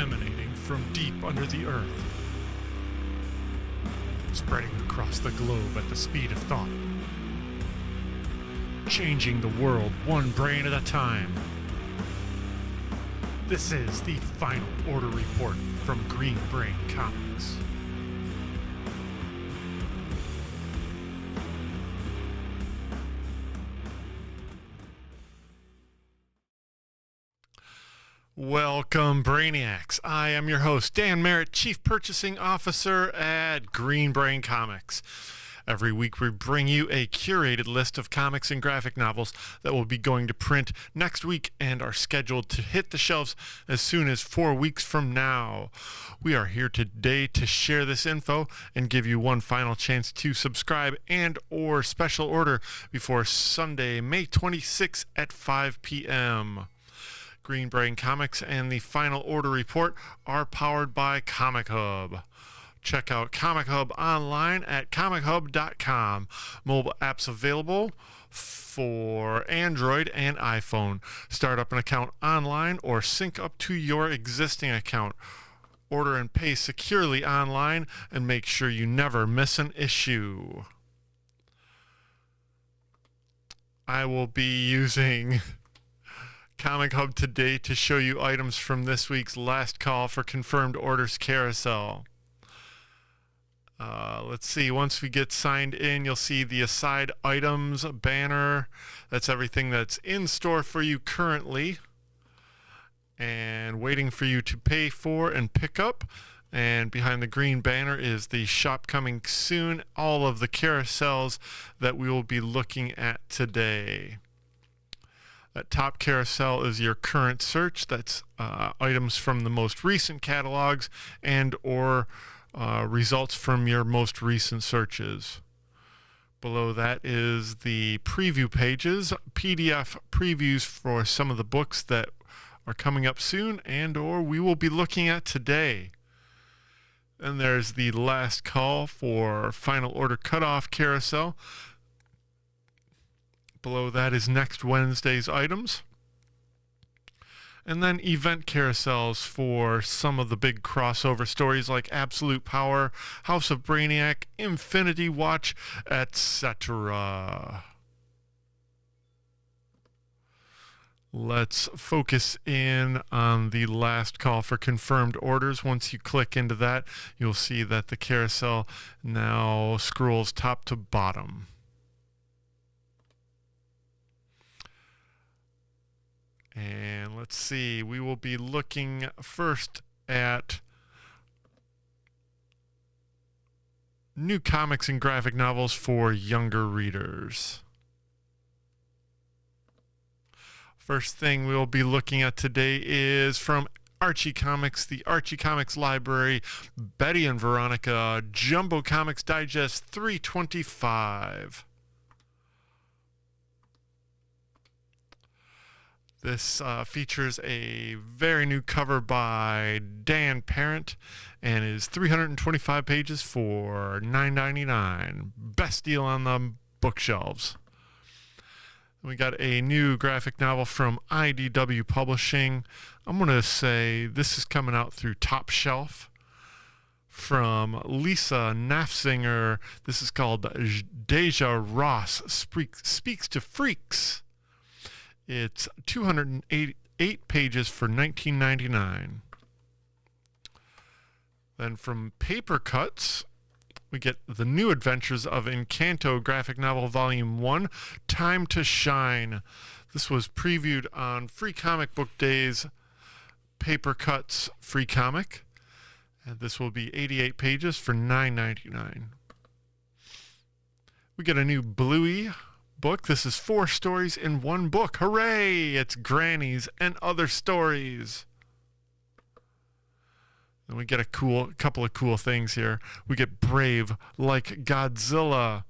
emanating from deep under the earth, spreading across the globe at the speed of thought, changing the world one brain at a time. This is the Final Order Report from Green Brain Comics. Welcome, Brainiacs. I am your host, Dan Merritt, Chief Purchasing Officer at Green Brain Comics. Every week we bring you a curated list of comics and graphic novels that will be going to print next week and are scheduled to hit the shelves as soon as 4 weeks from now. We are here today to share this info and give you one final chance to subscribe and or special order before Sunday, May 26th at 5 p.m. Green Brain Comics and the Final Order Report are powered by Comichub. Check out Comichub online at comichub.com. Mobile apps available for Android and iPhone. Start up an account online or sync up to your existing account. Order and pay securely online and make sure you never miss an issue. I will be using Comichub today to show you items from this week's Last Call for Confirmed Orders Carousel. Let's see, once we get signed in, you'll see the aside items banner. That's everything that's in store for you currently and waiting for you to pay for and pick up. And behind the green banner is the shop coming soon, all of the carousels that we will be looking at today. That top carousel is your current search. That's items from the most recent catalogs and or results from your most recent searches. Below that is the preview pages, PDF previews for some of the books that are coming up soon and or we will be looking at today. And there's the last call for Final Order Cutoff Carousel. Below that is next Wednesday's items. And then event carousels for some of the big crossover stories like Absolute Power, House of Brainiac, Infinity Watch, etc. Let's focus in on the last call for confirmed orders. Once you click into that, you'll see that the carousel now scrolls top to bottom. And let's see, we will be looking first at new comics and graphic novels for younger readers. First thing we will be looking at today is from Archie Comics, the Archie Comics Library, Betty and Veronica, Jumbo Comics Digest 325. This features a very new cover by Dan Parent and is 325 pages for $9.99. Best deal on the bookshelves. We got a new graphic novel from IDW Publishing. I'm going to say this is coming out through Top Shelf. From Lisa Nafzinger, this is called Deja Ross Speaks to Freaks. It's 208 pages for $19.99. Then from Paper Cuts, we get The New Adventures of Encanto graphic novel volume 1, Time to Shine. This was previewed on Free Comic Book Days Paper Cuts Free Comic. And this will be 88 pages for $9.99. We get a new Bluey book. This is 4 stories in one book. Hooray! It's Grannies and Other Stories. And we get a couple of cool things here. We get Brave Like Godzilla.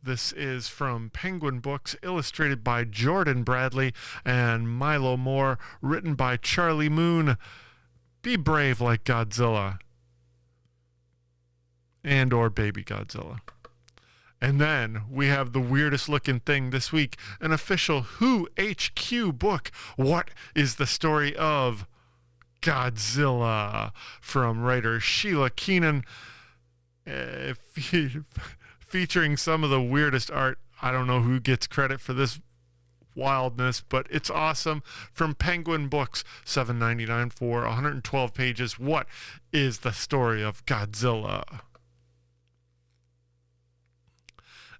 This is from Penguin Books, illustrated by Jordan Bradley and Milo Moore, written by Charlie Moon. Be brave like Godzilla. And or Baby Godzilla. And then we have the weirdest looking thing this week, an official Who HQ book. What is the story of Godzilla from writer Sheila Keenan, featuring some of the weirdest art. I don't know who gets credit for this wildness, but it's awesome. From Penguin Books, $7.99 for 112 pages. What is the story of Godzilla?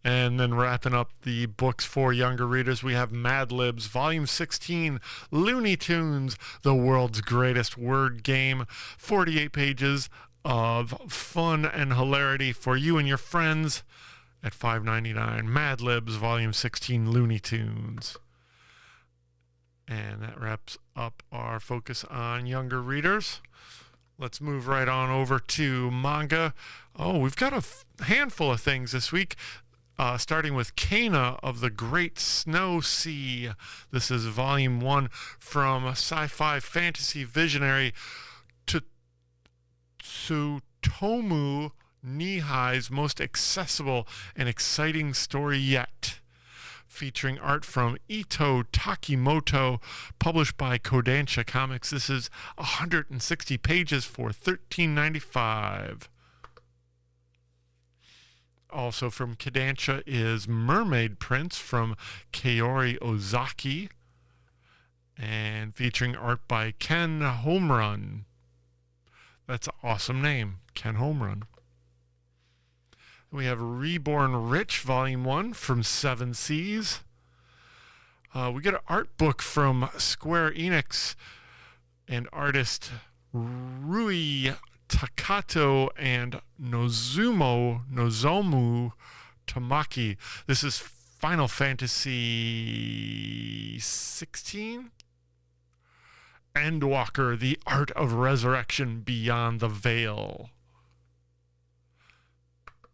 And then wrapping up the books for younger readers, we have Mad Libs, Volume 16, Looney Tunes, the world's greatest word game. 48 pages of fun and hilarity for you and your friends at $5.99. Mad Libs, Volume 16, Looney Tunes. And that wraps up our focus on younger readers. Let's move right on over to manga. Oh, we've got a handful of things this week. Starting with Kana of the Great Snow Sea. This is Volume 1 from sci-fi fantasy visionary Tsutomu Nihai's most accessible and exciting story yet. Featuring art from Ito Takimoto, published by Kodansha Comics. This is 160 pages for $13.95. Also from Kodansha is Mermaid Prince from Kaori Ozaki, and featuring art by Ken Homerun. That's an awesome name, Ken Homerun. We have Reborn Rich, Volume 1 from Seven Seas. We get an art book from Square Enix and artist Rui Takato and Nozomu Tamaki. This is Final Fantasy 16? Endwalker, the Art of Resurrection Beyond the Veil.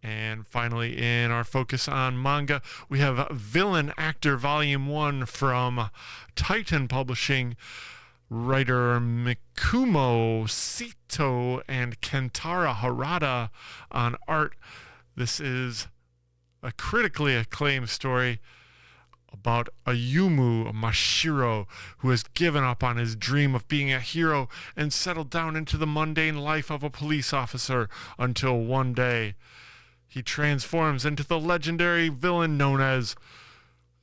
And finally, in our focus on manga, we have Villain Actor Volume 1 from Titan Publishing. Writer Mikumo Sito and Kentara Harada on art. This is a critically acclaimed story about Ayumu Mashiro, who has given up on his dream of being a hero and settled down into the mundane life of a police officer until one day he transforms into the legendary villain known as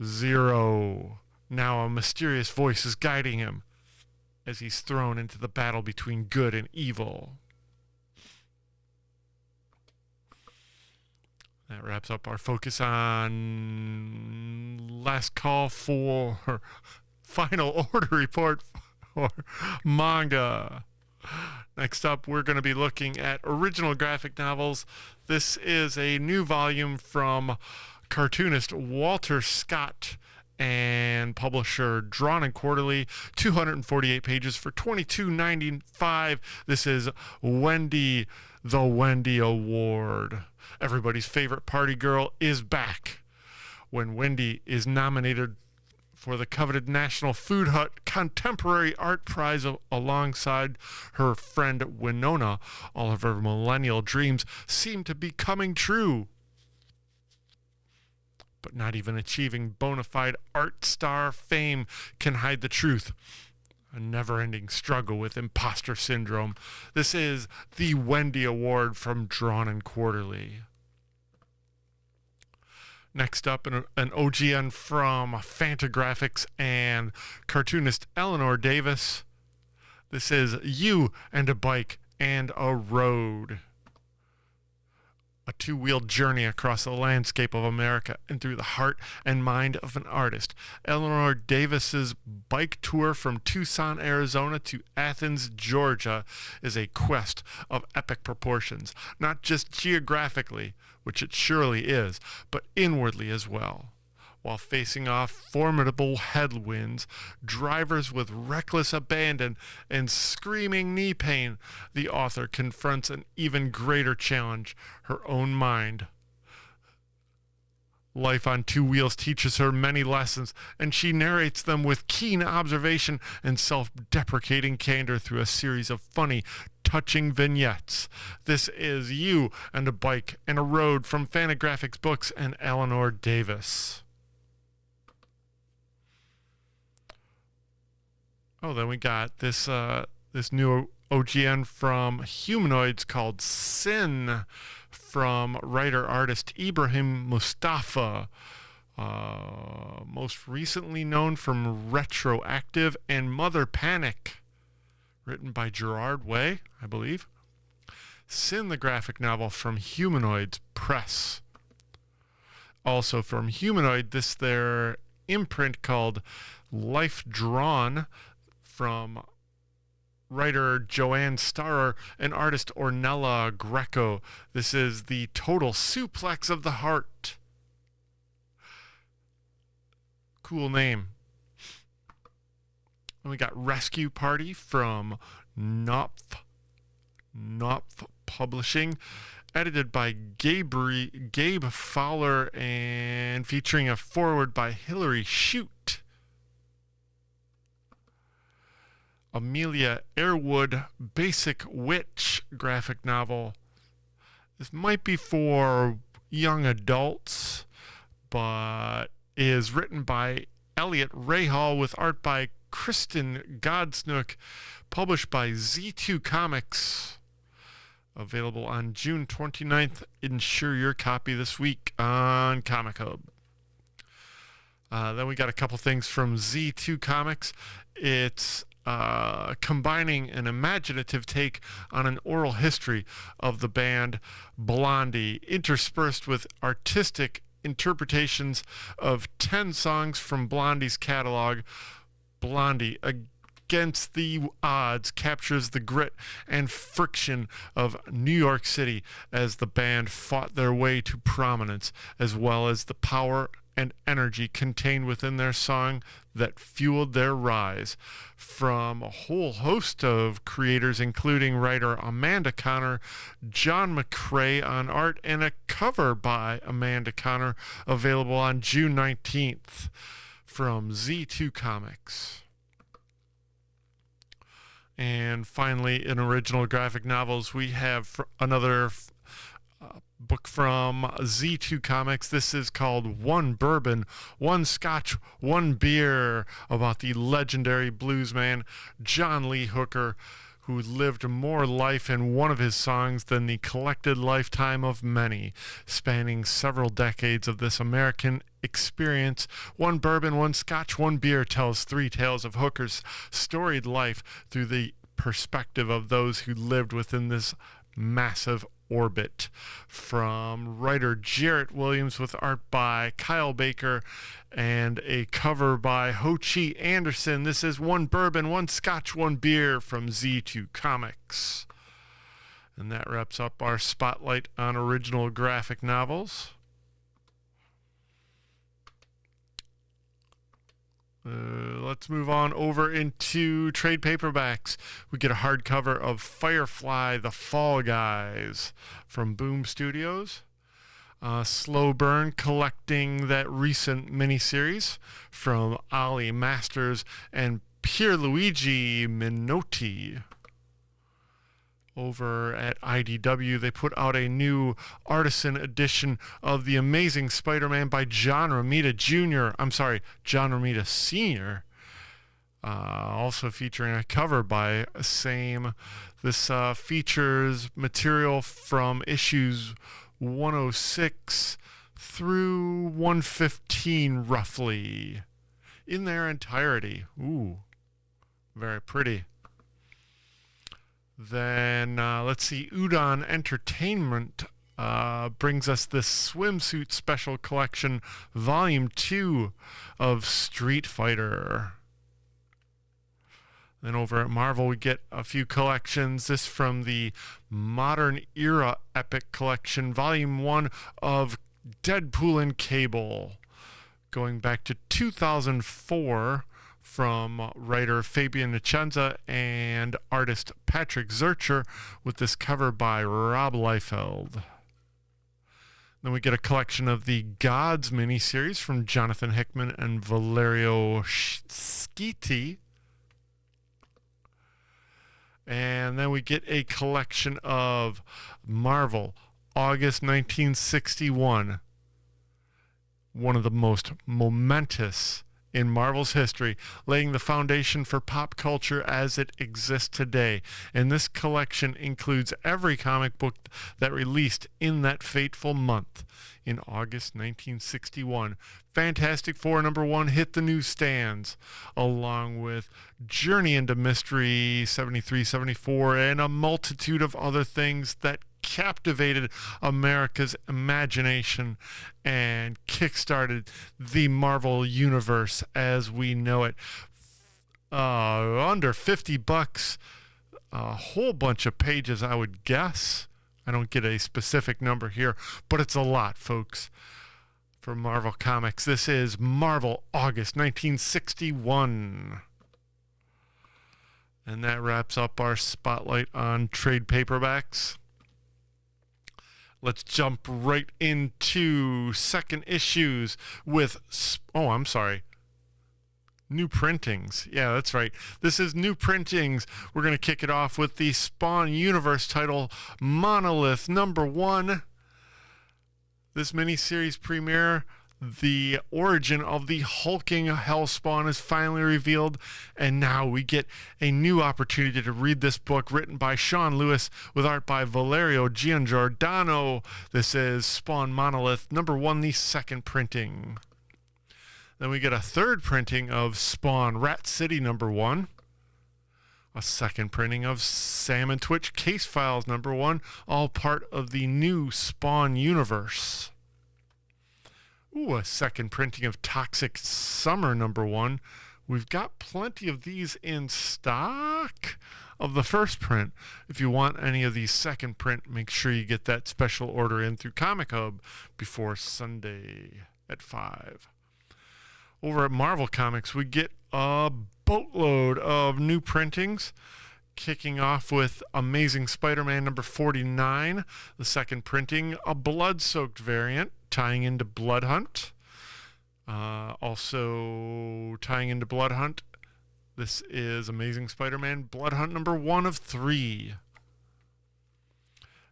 Zero. Now a mysterious voice is guiding him as he's thrown into the battle between good and evil. That wraps up our focus on Last Call for Final Order Report for manga. Next up, we're going to be looking at original graphic novels. This is a new volume from cartoonist Walter Scott and publisher Drawn and Quarterly, 248 pages for $22.95. This is Wendy, the Wendy Award. Everybody's favorite party girl is back when Wendy is nominated for the coveted National Food Hut Contemporary Art Prize alongside her friend Winona. All of her millennial dreams seem to be coming true. But not even achieving bona fide art star fame can hide the truth. A never-ending struggle with imposter syndrome. This is the Wendy Award from Drawn and Quarterly. Next up, an OGN from Fantagraphics and cartoonist Eleanor Davis. This is You and a Bike and a Road. A two-wheeled journey across the landscape of America and through the heart and mind of an artist. Eleanor Davis's bike tour from Tucson, Arizona to Athens, Georgia is a quest of epic proportions, not just geographically, which it surely is, but inwardly as well. While facing off formidable headwinds, drivers with reckless abandon, and screaming knee pain, the author confronts an even greater challenge, her own mind. Life on two wheels teaches her many lessons, and she narrates them with keen observation and self-deprecating candor through a series of funny, touching vignettes. This is You and a Bike and a Road from Fantagraphics Books and Eleanor Davis. Oh, then we got this this new OGN from Humanoids called Sin from writer-artist Ibrahim Mustafa. Most recently known from Retroactive and Mother Panic, written by Gerard Way, I believe. Sin, the graphic novel from Humanoids Press. Also from Humanoid, their imprint called Life Drawn from writer Joanne Starrer and artist Ornella Greco. This is the total suplex of the heart. Cool name. And we got Rescue Party from Knopf Publishing, edited by Gabe Fowler and featuring a foreword by Hilary Shute. Amelia Airwood, Basic Witch graphic novel. This might be for young adults, but is written by Elliot Rahal with art by Kristen Godsnook, published by Z2 Comics. Available on June 29th. Ensure your copy this week on Comichub. Then we got a couple things from Z2 Comics. It's combining an imaginative take on an oral history of the band Blondie, interspersed with artistic interpretations of 10 songs from Blondie's catalog. Blondie, against the odds, captures the grit and friction of New York City as the band fought their way to prominence, as well as the power and energy contained within their song that fueled their rise. From a whole host of creators, including writer Amanda Connor, John McCrae on art, and a cover by Amanda Connor, available on June 19th from Z2 Comics. And finally, in original graphic novels, we have another book from Z2 Comics. This is called One Bourbon, One Scotch, One Beer, about the legendary bluesman John Lee Hooker, who lived more life in one of his songs than the collected lifetime of many, spanning several decades of this American experience. One Bourbon, One Scotch, One Beer tells 3 tales of Hooker's storied life through the perspective of those who lived within this massive orbit. From writer Jarrett Williams with art by Kyle Baker and a cover by Ho Chi Anderson. This is One Bourbon, One Scotch, One Beer from Z2 Comics. And that wraps up our spotlight on original graphic novels. Let's move on over into trade paperbacks. We get a hardcover of Firefly, The Fall Guys from Boom Studios. Slow Burn collecting that recent miniseries from Ali Masters and Pierluigi Minotti. Over at IDW, they put out a new artisan edition of The Amazing Spider-Man by John Romita Sr. Also featuring a cover by same. This features material from issues 106 through 115 roughly in their entirety. Ooh, very pretty. Then let's see, Udon Entertainment brings us this swimsuit special collection, Volume 2 of Street Fighter. Then over at Marvel, we get a few collections. This from the Modern Era Epic Collection, Volume 1 of Deadpool and Cable, going back to 2004. From writer Fabian Nicenza and artist Patrick Zurcher, with this cover by Rob Liefeld. Then we get a collection of the Gods miniseries from Jonathan Hickman and Valerio Schiti. And then we get a collection of Marvel, August 1961. One of the most momentous in Marvel's history, laying the foundation for pop culture as it exists today. And this collection includes every comic book that released in that fateful month. In August 1961, Fantastic Four #1 hit the newsstands, along with Journey into Mystery 73-74 and a multitude of other things that captivated America's imagination and kickstarted the Marvel Universe as we know it. Under $50, a whole bunch of pages, I would guess. I don't get a specific number here, but it's a lot, folks. For Marvel Comics, this is Marvel August 1961. And that wraps up our spotlight on trade paperbacks. Let's jump right into second issues with, new printings. Yeah, that's right. This is new printings. We're going to kick it off with the Spawn Universe title, Monolith #1. This miniseries premiere, the origin of the hulking Hellspawn is finally revealed, and now we get a new opportunity to read this book written by Sean Lewis with art by Valerio Giangiordano. This is Spawn Monolith #1, the second printing. Then we get a third printing of Spawn Rat City #1. A second printing of Sam and Twitch Case Files #1, all part of the new Spawn universe. Ooh, a second printing of Toxic Summer #1. We've got plenty of these in stock of the first print. If you want any of these second print, make sure you get that special order in through Comichub before Sunday at 5. Over at Marvel Comics, we get a boatload of new printings, kicking off with Amazing Spider-Man #49, the second printing, a blood-soaked variant tying into Blood Hunt. Also tying into Blood Hunt, this is Amazing Spider-Man Blood Hunt #1 of 3.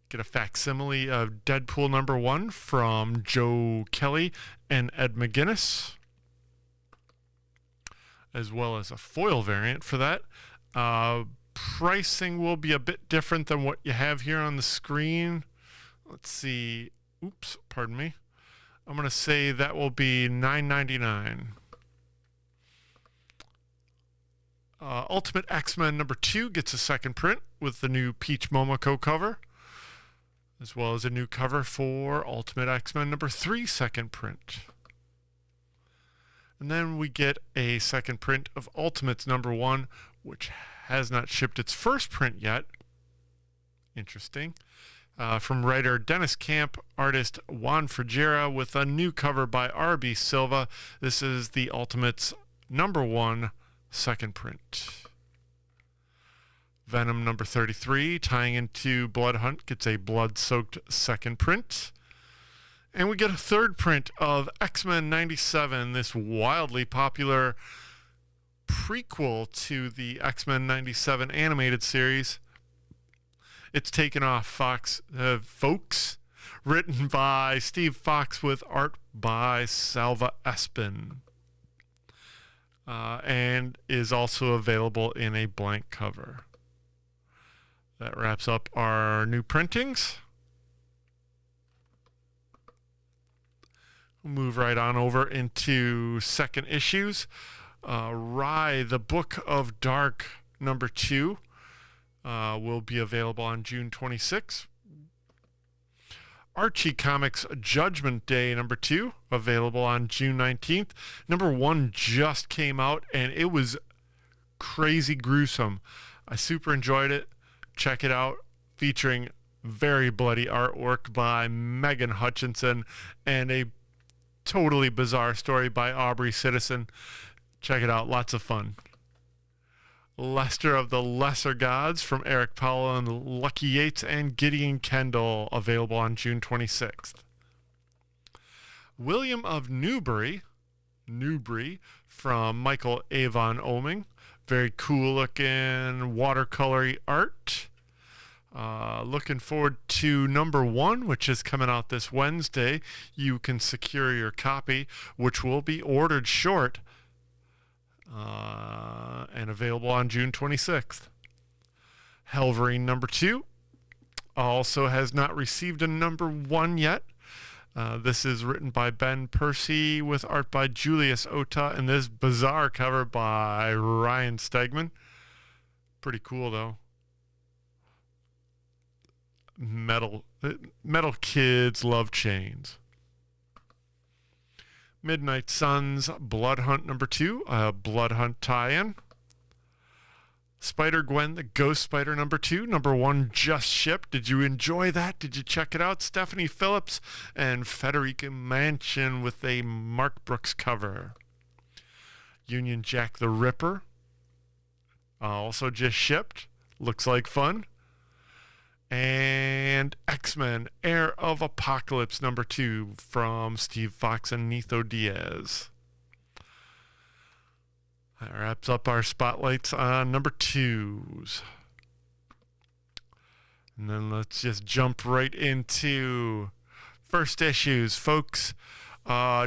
Get a facsimile of Deadpool #1 from Joe Kelly and Ed McGuinness, as well as a foil variant for that. Pricing will be a bit different than what you have here on the screen. Let's see. Oops, pardon me. I'm going to say that will be $9.99. Ultimate X-Men #2 gets a second print with the new Peach Momoko cover, as well as a new cover for Ultimate X-Men #3 second print. And then we get a second print of Ultimates #1, which has not shipped its first print yet. Interesting. From writer Dennis Camp, artist Juan Frigera, with a new cover by R.B. Silva. This is the Ultimates #1 second print. Venom #33, tying into Blood Hunt, gets a blood-soaked second print. And we get a third print of X-Men 97, this wildly popular prequel to the X-Men 97 animated series. It's taken off Fox, folks, written by Steve Fox with art by Salva Espin, and is also available in a blank cover. That wraps up our new printings. We'll move right on over into second issues. Rye, the Book of Dark #2 will be available on June 26th. Archie Comics Judgment Day #2 available on June 19th. #1 just came out and it was crazy gruesome. I super enjoyed it. Check it out, featuring very bloody artwork by Megan Hutchinson and a totally bizarre story by Aubrey Citizen. Check it out, lots of fun. Lester of the Lesser Gods from Eric Powell and Lucky Yates and Gideon Kendall, available on June 26th. William of Newbury from Michael Avon Oming. Very cool looking watercolory art. Looking forward to #1, which is coming out this Wednesday. You can secure your copy, which will be ordered short and available on June 26th. Helverine number 2 also has not received a number 1 yet. This is written by Ben Percy with art by Julius Ota and this bizarre cover by Ryan Stegman. Pretty cool though. Metal kids love chains. Midnight Suns Blood Hunt number 2, Blood Hunt tie-in. Spider-Gwen, the Ghost Spider number 2. Number 1 just shipped. Did you enjoy that? Did you check it out? Stephanie Phillips and Federica Manchin with a Mark Brooks cover. Union Jack the Ripper, also just shipped. Looks like fun. And X-Men Heir of Apocalypse number 2 from Steve Fox and Nitho Diaz. That wraps up our spotlights on number 2s. And then let's just jump right into first issues, folks.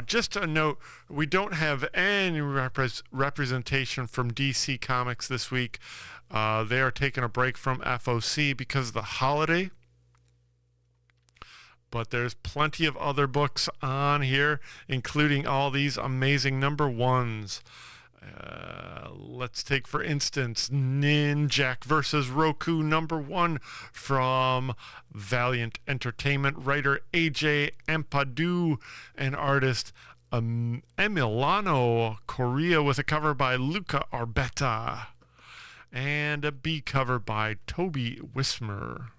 Just a note, we don't have any representation from DC Comics this week. They are taking a break from FOC because of the holiday. But there's plenty of other books on here, including all these amazing number 1s. Let's take, for instance, Ninjak vs. Roku number 1 from Valiant Entertainment. Writer AJ Ampadu and artist Emiliano Correa with a cover by Luca Arbetta. And a B cover by Toby Wismer.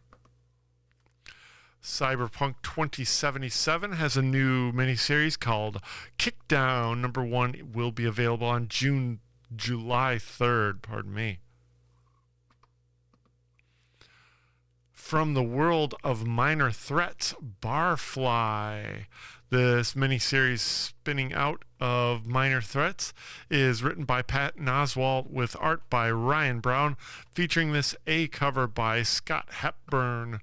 Cyberpunk 2077 has a new miniseries called Kickdown. Number 1 will be available on July 3rd. Pardon me. From the world of minor threats, Barfly. This miniseries spinning out of Minor Threats is written by Pat Oswalt with art by Ryan Brown, featuring this A cover by Scott Hepburn.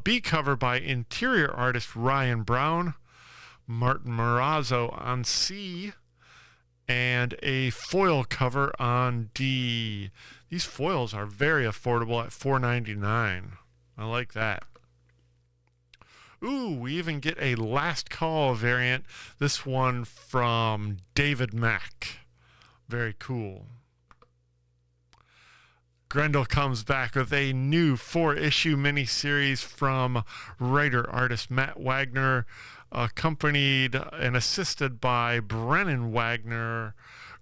B cover by interior artist Ryan Brown, Martin Marazzo on C, and a foil cover on D. These foils are very affordable at $4.99. I like that. Ooh, we even get a Last Call variant. This one from David Mack. Very cool. Grendel comes back with a new 4-issue miniseries from writer-artist Matt Wagner, accompanied and assisted by Brennan Wagner.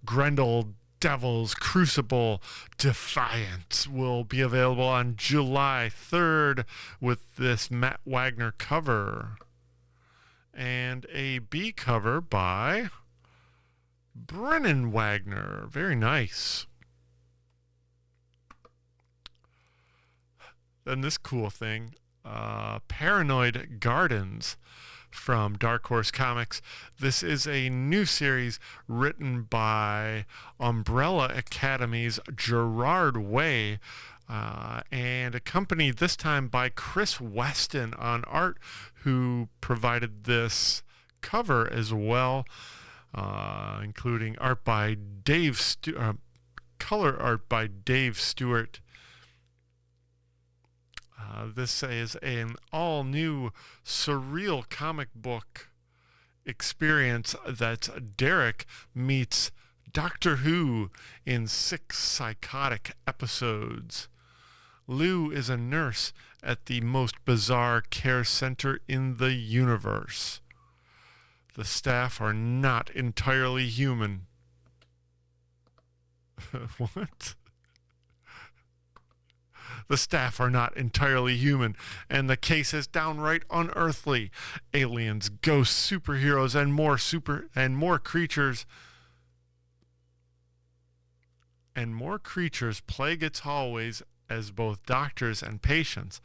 Grendel Devil's Crucible Defiance will be available on July 3rd with this Matt Wagner cover. And a B cover by Brennan Wagner. Very nice. Then this cool thing, Paranoid Gardens from Dark Horse Comics. This is a new series written by Umbrella Academy's Gerard Way and accompanied this time by Chris Weston on art, who provided this cover as well, including art by color art by Dave Stewart. This is an all-new surreal comic book experience that Derek meets Doctor Who in 6 psychotic episodes. Lou is a nurse at the most bizarre care center in the universe. The staff are not entirely human. What? The staff are not entirely human, and the case is downright unearthly. Aliens, ghosts, superheroes, and more creatures plague its hallways as both doctors and patients,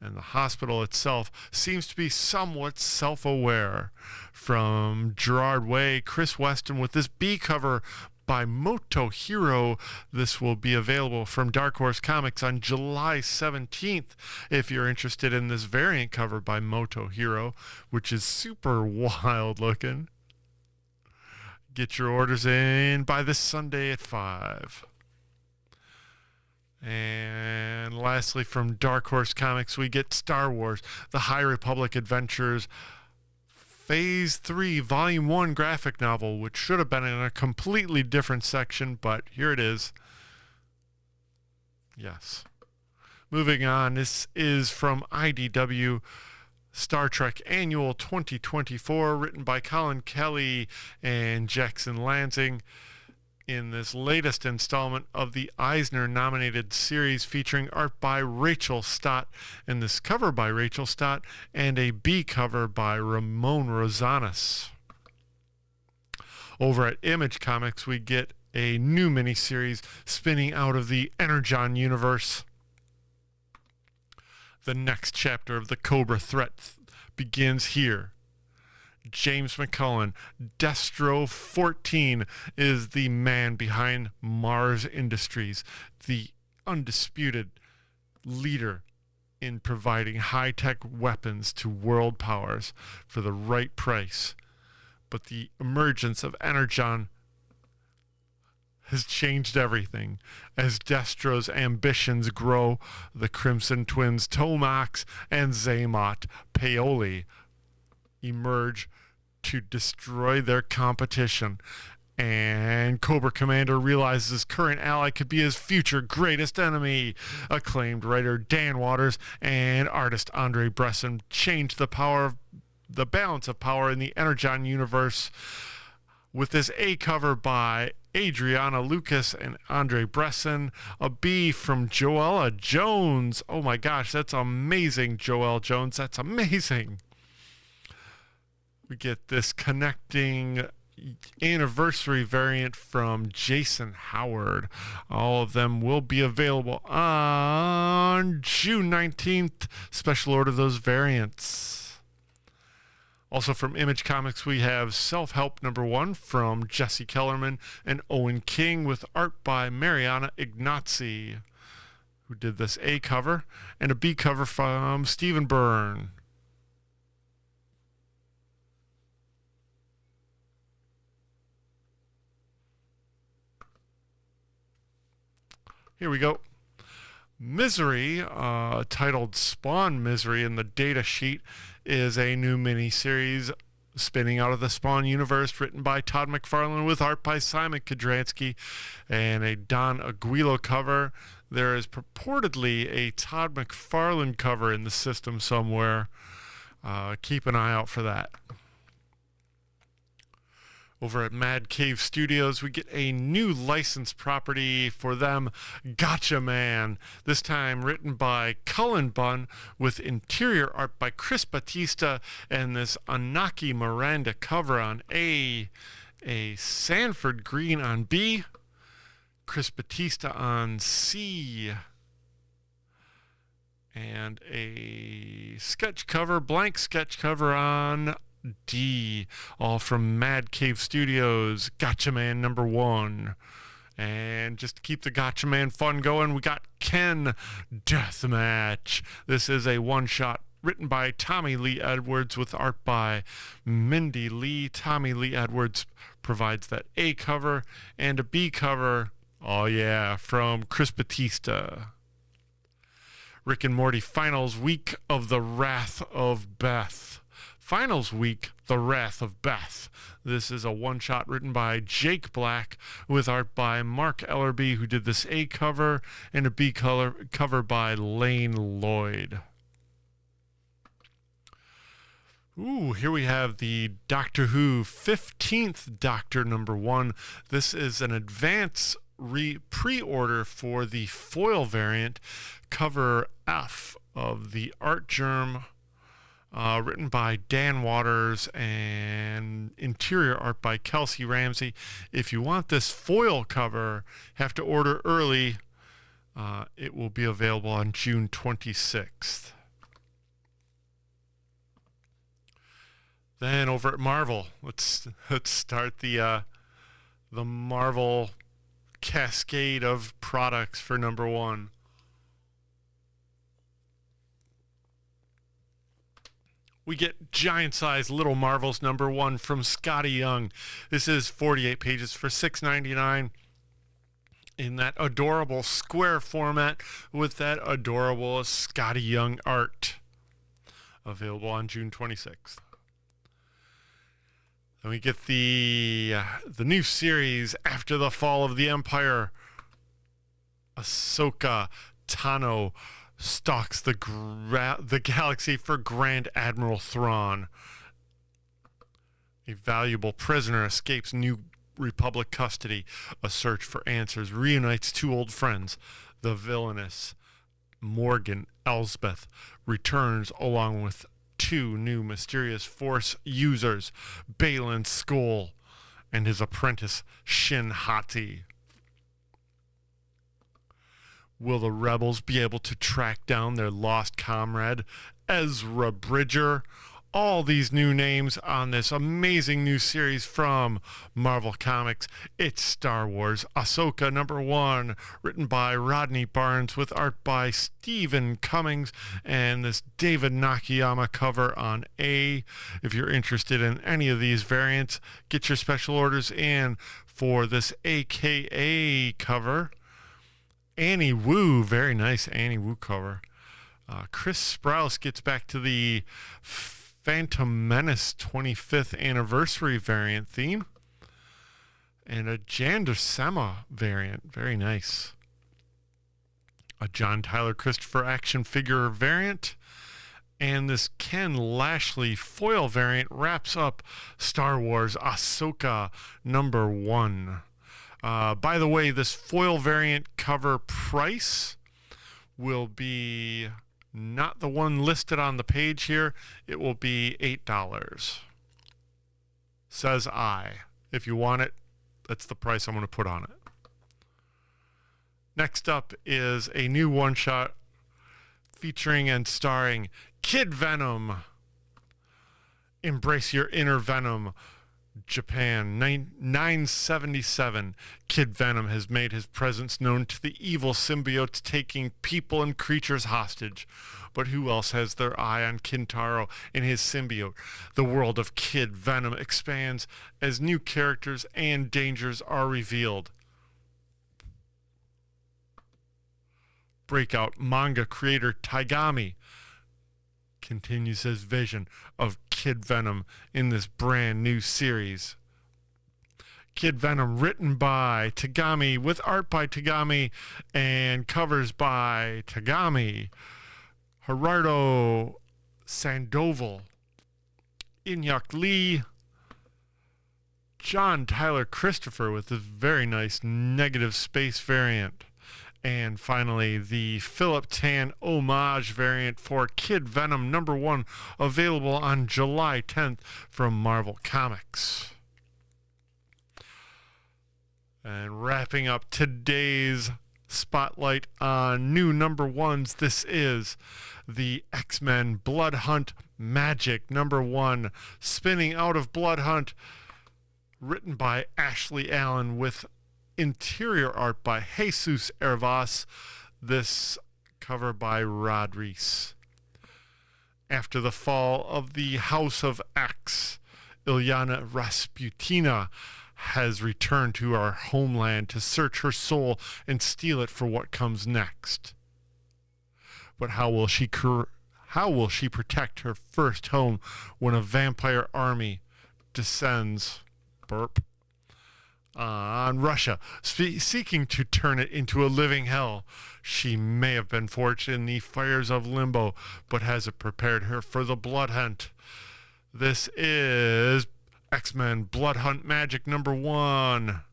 and the hospital itself seems to be somewhat self-aware. From Gerard Way, Chris Weston with this B cover by Moto Hero. This will be available from Dark Horse Comics on July 17th if you're interested in this variant cover by Moto Hero, which is super wild looking. Get your orders in by this Sunday at 5. And lastly, from Dark Horse Comics, we get Star Wars, The High Republic Adventures, Phase 3, Volume 1 graphic novel, which should have been in a completely different section, but here it is. Yes. Moving on, this is from IDW, Star Trek Annual 2024, written by Colin Kelly and Jackson Lansing. In this latest installment of the Eisner-nominated series featuring art by Rachel Stott, and this cover by Rachel Stott, and a B cover by Ramon Rosanas. Over at Image Comics, we get a new miniseries spinning out of the Energon universe. The next chapter of the Cobra threat begins here. James McCullen, Destro 14, is the man behind Mars Industries, the undisputed leader in providing high-tech weapons to world powers for the right price. But the emergence of Energon has changed everything. As Destro's ambitions grow, the Crimson Twins Tomax and Zaymot Paoli emerge to destroy their competition, and Cobra Commander realizes his current ally could be his future greatest enemy. Acclaimed writer Dan Waters and artist Andre Bresson change the balance of power in the Energon universe with this A cover by Adriana Lucas and Andre Bresson, a B from Joella Jones. Oh my gosh, that's amazing, Joelle Jones. That's amazing. We get this connecting anniversary variant from Jason Howard. All of them will be available on June 19th. Special order those variants. Also from Image Comics, we have Self-Help #1 from Jesse Kellerman and Owen King with art by Mariana Ignazi, who did this A cover, and a B cover from Stephen Byrne. Here we go. Misery, titled Spawn Misery in the data sheet, is a new miniseries spinning out of the Spawn universe, written by Todd McFarlane with art by Simon Kodransky and a Don Aguilo cover. There is purportedly a Todd McFarlane cover in the system somewhere. Keep an eye out for that. Over at Mad Cave Studios, we get a new licensed property for them, GatchaMan. This time written by Cullen Bunn with interior art by Chris Batista and this Anaki Miranda cover on A Sanford Green on B, Chris Batista on C, and a sketch cover, blank sketch cover on D, all from Mad Cave Studios, GatchaMan #1. And just to keep the GatchaMan fun going, we got Ken Deathmatch. This is a one-shot written by Tommy Lee Edwards with art by Mindy Lee. Tommy Lee Edwards provides that A cover and a B cover, oh yeah, from Chris Batista. Rick and Morty Finals Week of the Wrath of Beth. Finals Week, The Wrath of Beth. This is a one-shot written by Jake Black with art by Mark Ellerby, who did this A cover, and a B cover by Lane Lloyd. Ooh, here we have the Doctor Who 15th Doctor #1. This is an advance pre-order for the foil variant, cover F of the Art Germ, written by Dan Waters and interior art by Kelsey Ramsey. If you want this foil cover, have to order early. It will be available on June 26th. Then over at Marvel, let's start the Marvel cascade of products for #1. we get Giant Size Little Marvels #1 from Scotty Young. This is 48 pages for $6.99 in that adorable square format with that adorable Scotty Young art. Available on June 26th. Then we get the new series After the Fall of the Empire. Ahsoka Tano stalks the galaxy for Grand Admiral Thrawn. A valuable prisoner escapes New Republic custody. A search for answers reunites two old friends. The villainous Morgan Elsbeth returns along with two new mysterious Force users, Baylan Skoll and his apprentice Shin Hati. Will the rebels be able to track down their lost comrade, Ezra Bridger? All these new names on this amazing new series from Marvel Comics. It's Star Wars Ahsoka #1, written by Rodney Barnes with art by Stephen Cummings and this David Nakayama cover on A. If you're interested in any of these variants, get your special orders in for this AKA cover. Annie Wu, very nice Annie Wu cover. Chris Sprouse gets back to the Phantom Menace 25th anniversary variant theme. And a Jandersema variant. Very nice. A John Tyler Christopher action figure variant. And this Ken Lashley foil variant wraps up Star Wars Ahsoka #1. By the way, this foil variant cover price will be not the one listed on the page here. It will be $8. Says I. If you want it, that's the price I'm going to put on it. Next up is a new one-shot featuring and starring Kid Venom. Embrace your inner Venom. Japan, 977. Kid Venom has made his presence known to the evil symbiotes taking people and creatures hostage. But who else has their eye on Kintaro and his symbiote? The world of Kid Venom expands as new characters and dangers are revealed. Breakout manga creator Taigami continues his vision of Kid Venom in this brand new series. Kid Venom written by Tagami with art by Tagami and covers by Tagami, Gerardo Sandoval, Inyuk Lee, John Tyler Christopher with this very nice negative space variant. And finally, the Philip Tan homage variant for Kid Venom #1, available on July 10th from Marvel Comics. And wrapping up today's spotlight on new #1s, this is the X-Men Blood Hunt Magic #1, spinning out of Blood Hunt, written by Ashley Allen with interior art by Jesus Hervas, this cover by Rod Reese. After the fall of the House of X, Ilyana Rasputina has returned to our homeland to search her soul and steal it for what comes next. But how will she protect her first home when a vampire army descends on Russia, seeking to turn it into a living hell? She may have been forged in the fires of limbo, but has it prepared her for the blood hunt? This is X-Men Blood Hunt Magic #1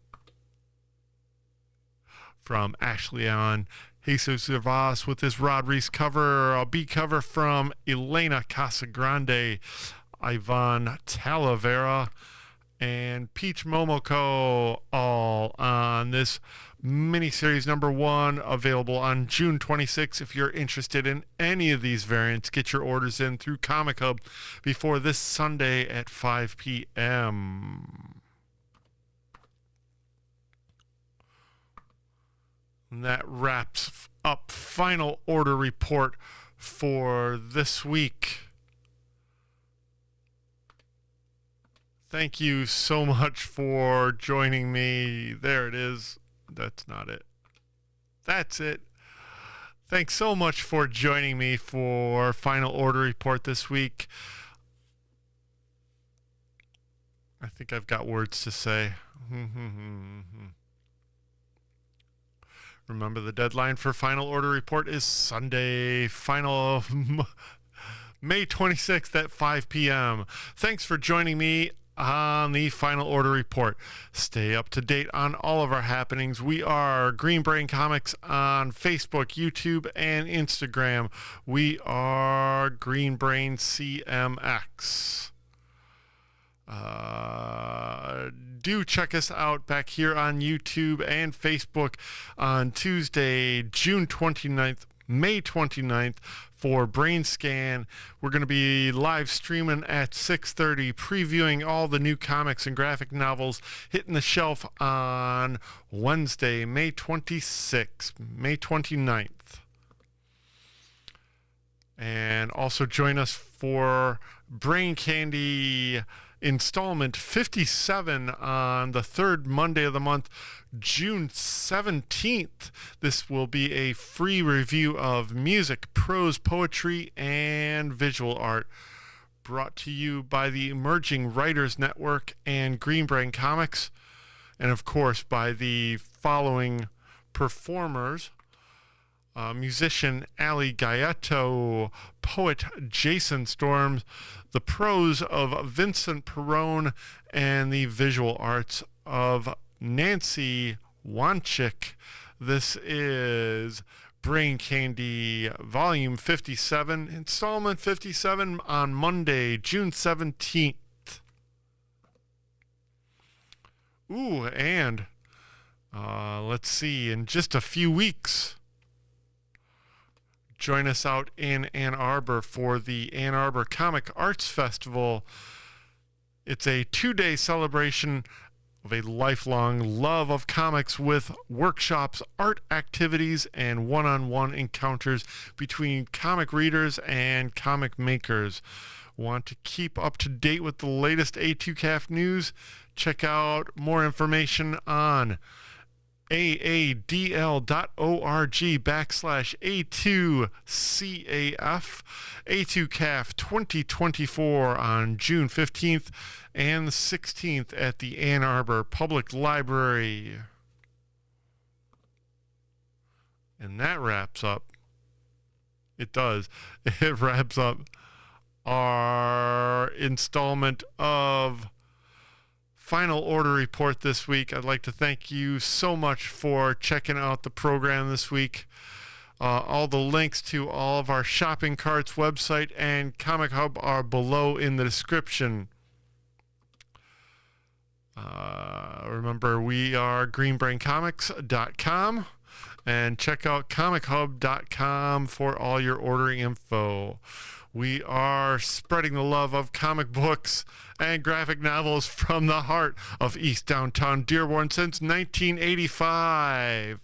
from Ashley Allen, Jesus Hervas with this Rod Reese cover, a B cover from Elena Casagrande, Ivan Talavera, and Peach Momoko, all on this miniseries #1, available on June 26th. If you're interested in any of these variants, get your orders in through Comichub before this Sunday at 5 p.m. And that wraps up final order report for this week. Thank you so much for joining me. There it is. That's not it. That's it. Thanks so much for joining me for Final Order Report this week. I think I've got words to say. Remember, the deadline for Final Order Report is Sunday, final May 26th at 5 p.m. Thanks for joining me on the Final Order Report. Stay up to date on all of our happenings. We are Green Brain Comics on Facebook, YouTube, and Instagram. We are Green Brain CMX. Do check us out back here on YouTube and Facebook on Tuesday, June 29th, May 29th for Brain Scan. We're going to be live streaming at 6:30, previewing all the new comics and graphic novels hitting the shelf on Wednesday, May 26th, May 29th. And also join us for Brain Candy installment 57 on the third Monday of the month, June 17th. This will be a free review of music, prose, poetry, and visual art, brought to you by the Emerging Writers Network and Green Brain Comics, and of course by the following performers: musician Ali Gaeto, poet Jason Storms, the prose of Vincent Perrone, and the visual arts of Nancy Wanchik. This is Brain Candy Volume 57, Installment 57 on Monday, June 17th. Ooh, and let's see, in just a few weeks, join us out in Ann Arbor for the Ann Arbor Comic Arts Festival. It's a 2-day celebration of a lifelong love of comics with workshops, art activities, and one-on-one encounters between comic readers and comic makers. Want to keep up to date with the latest A2CAF news? Check out more information on aadl.org/A2CAF, A2CAF 2024 on June 15th and the 16th at the Ann Arbor Public Library. And that wraps up. It does. It wraps up our installment of Final Order Report this week. I'd like to thank you so much for checking out the program this week. All the links to all of our shopping carts, website, and Comic Hub are below in the description. Remember, we are greenbraincomics.com, and check out comichub.com for all your ordering info. We are spreading the love of comic books and graphic novels from the heart of East Downtown Dearborn since 1985.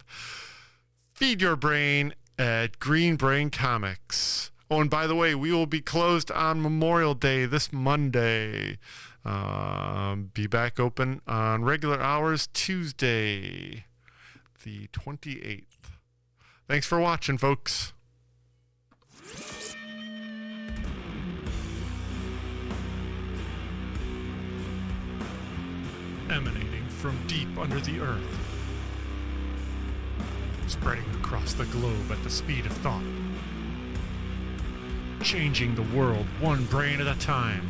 Feed your brain at Green Brain Comics. Oh, and by the way, we will be closed on Memorial Day this Monday. Be back open on regular hours Tuesday, the 28th. Thanks for watching, folks. Emanating from deep under the earth, spreading across the globe at the speed of thought, changing the world one brain at a time.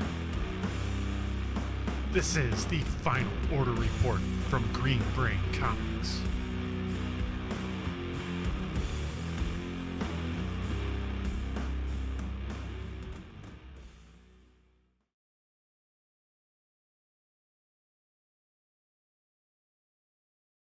This is the Final Order Report from Green Brain Comics.